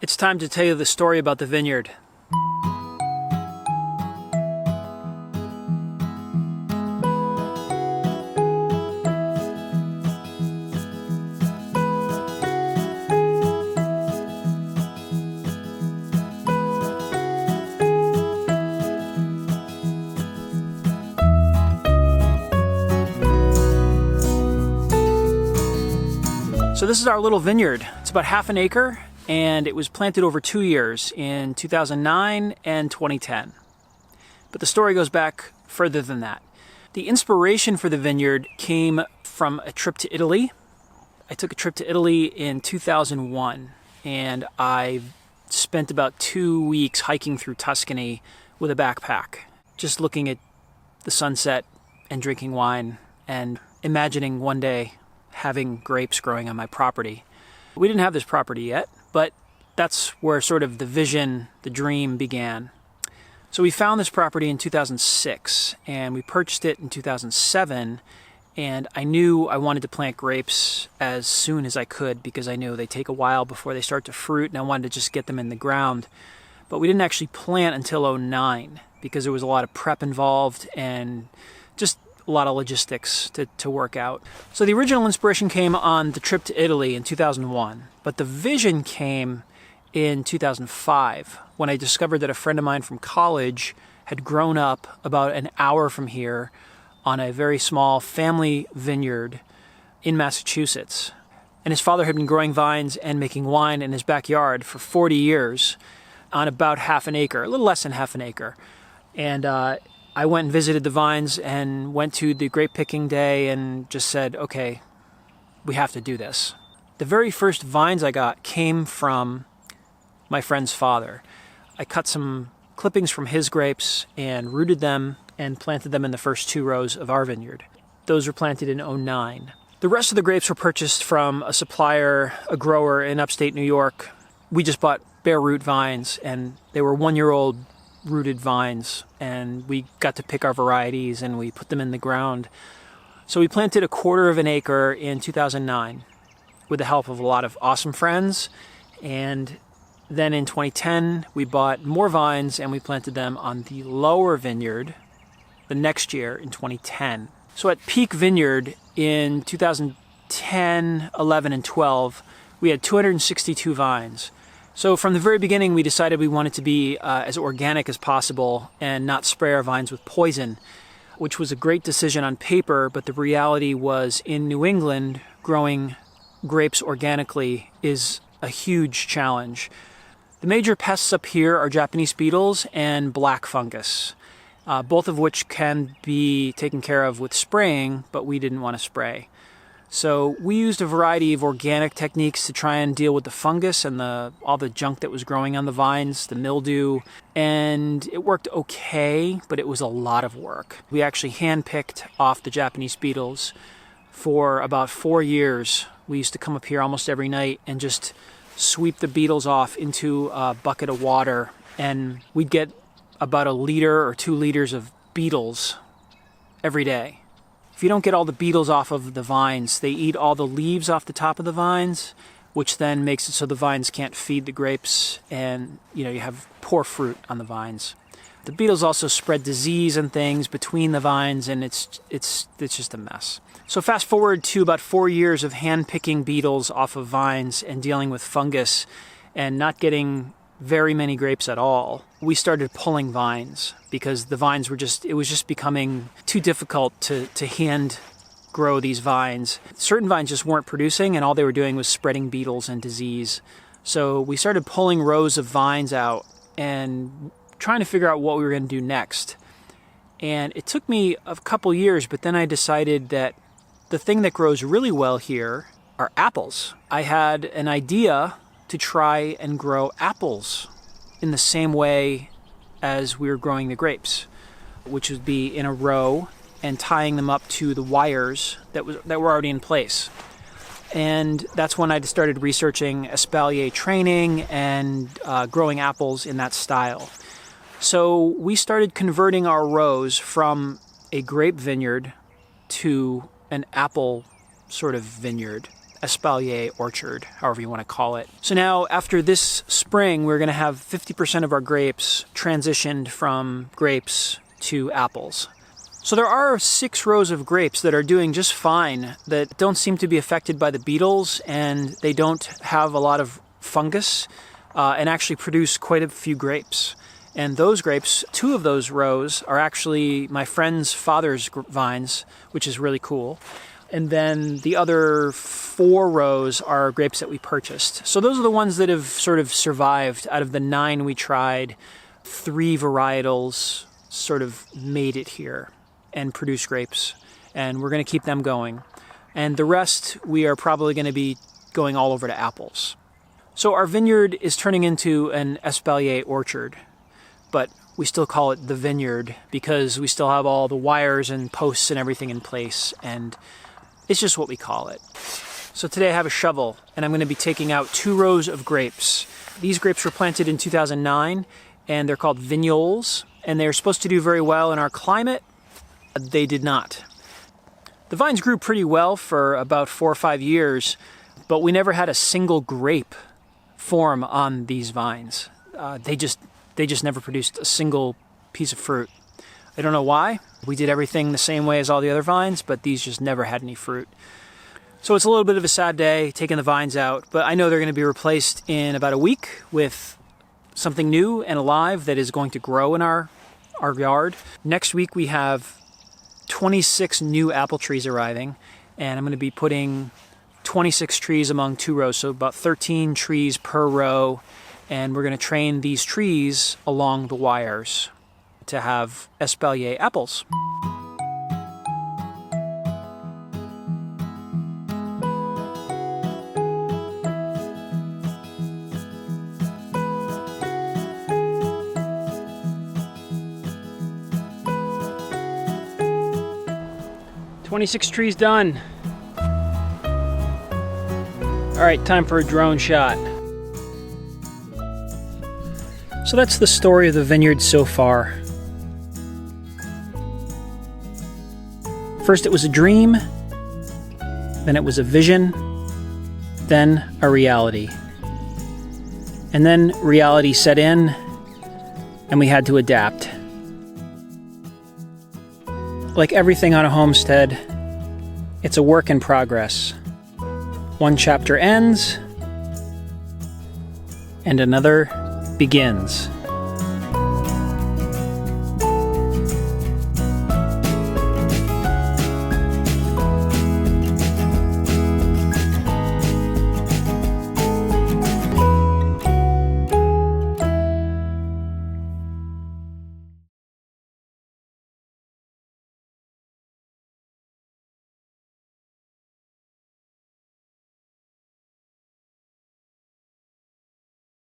It's time to tell you the story about the vineyard. So this is our little vineyard. It's about half an acre, and it was planted over 2 years, in 2009 and 2010. But the story goes back further than that. The inspiration for the vineyard came from a trip to Italy. I took a trip to Italy in 2001, and I spent about 2 weeks hiking through Tuscany with a backpack, just looking at the sunset and drinking wine and imagining one day having grapes growing on my property. We didn't have this property yet, but that's where sort of the vision, the dream began. So we found this property in 2006, and we purchased it in 2007, and I knew I wanted to plant grapes as soon as I could because I knew they take a while before they start to fruit, and I wanted to just get them in the ground. But we didn't actually plant until 2009 because there was a lot of prep involved and just a lot of logistics to work out. So the original inspiration came on the trip to Italy in 2001, but the vision came in 2005 when I discovered that a friend of mine from college had grown up about an hour from here on a very small family vineyard in Massachusetts. And his father had been growing vines and making wine in his backyard for 40 years on about half an acre, a little less than half an acre. And I went and visited the vines and went to the grape picking day and just said, okay, we have to do this. The very first vines I got came from my friend's father. I cut some clippings from his grapes and rooted them and planted them in the first 2 rows of our vineyard. Those were planted in 2009. The rest of the grapes were purchased from a supplier, a grower in upstate New York. We just bought bare root vines, and they were 1-year-old rooted vines, and we got to pick our varieties and we put them in the ground. So we planted 1/4 of an acre in 2009 with the help of a lot of awesome friends, and then in 2010 we bought more vines and we planted them on the lower vineyard the next year in 2010. So at peak vineyard in 2010, 11, and 12 we had 262 vines. So from the very beginning, we decided we wanted to be as organic as possible and not spray our vines with poison, which was a great decision on paper, but the reality was in New England, growing grapes organically is a huge challenge. The major pests up here are Japanese beetles and black fungus, both of which can be taken care of with spraying, but we didn't want to spray. So we used a variety of organic techniques to try and deal with the fungus and all the junk that was growing on the vines, the mildew, and it worked okay, but it was a lot of work. We actually hand-picked off the Japanese beetles for about 4 years. We used to come up here almost every night and just sweep the beetles off into a bucket of water, and we'd get about 1 liter or 2 liters of beetles every day. If you don't get all the beetles off of the vines, they eat all the leaves off the top of the vines, which then makes it so the vines can't feed the grapes, and you have poor fruit on the vines. The beetles also spread disease and things between the vines, and it's just a mess. So fast forward to about 4 years of hand-picking beetles off of vines and dealing with fungus and not getting very many grapes at all. We started pulling vines because the vines were it was just becoming too difficult to hand grow these vines. Certain vines just weren't producing, and all they were doing was spreading beetles and disease. So we started pulling rows of vines out and trying to figure out what we were going to do next. And it took me a couple years, but then I decided that the thing that grows really well here are apples. I had an idea to try and grow apples in the same way as we were growing the grapes, which would be in a row and tying them up to the wires that were already in place. And that's when I started researching ESPALIER training and growing apples in that style. So we started converting our rows from a grape vineyard to an apple sort of vineyard, espalier orchard, however you want to call it. So now after this spring, we're going to have 50% of our grapes transitioned from grapes to apples. So there are 6 rows of grapes that are doing just fine, that don't seem to be affected by the beetles, and they don't have a lot of fungus, and actually produce quite a few grapes. And those grapes, 2 of those rows are actually my friend's father's vines, which is really cool. And then the other 4 rows are grapes that we purchased. So those are the ones that have sort of survived. Out of the 9 we tried, 3 varietals sort of made it here and produce grapes. And we're going to keep them going. And the rest, we are probably going to be going all over to apples. So our vineyard is turning into an espalier orchard, but we still call it the vineyard because we still have all the wires and posts and everything in place, and it's just what we call it. So today I have a shovel, and I'm going to be taking out 2 rows of grapes. These grapes were planted in 2009, and they're called vignoles, and they're supposed to do very well in our climate. They did not. The vines grew pretty well for about 4 or 5 years, but we never had a single grape form on these vines. They just never produced a single piece of fruit. I don't know why. We did everything the same way as all the other vines, but these just never had any fruit. So it's a little bit of a sad day taking the vines out, but I know they're going to be replaced in about a week with something new and alive that is going to grow in our yard. Next week we have 26 new apple trees arriving, and I'm going to be putting 26 trees among 2 rows, so about 13 trees per row, and we're going to train these trees along the wires to have espalier apples. "26 trees done. All right, time for a drone shot." So that's the story of the vineyard so far. First it was a dream, then it was a vision, then a reality. And then reality set in, and we had to adapt. Like everything on a homestead, it's a work in progress. One chapter ends, and another begins.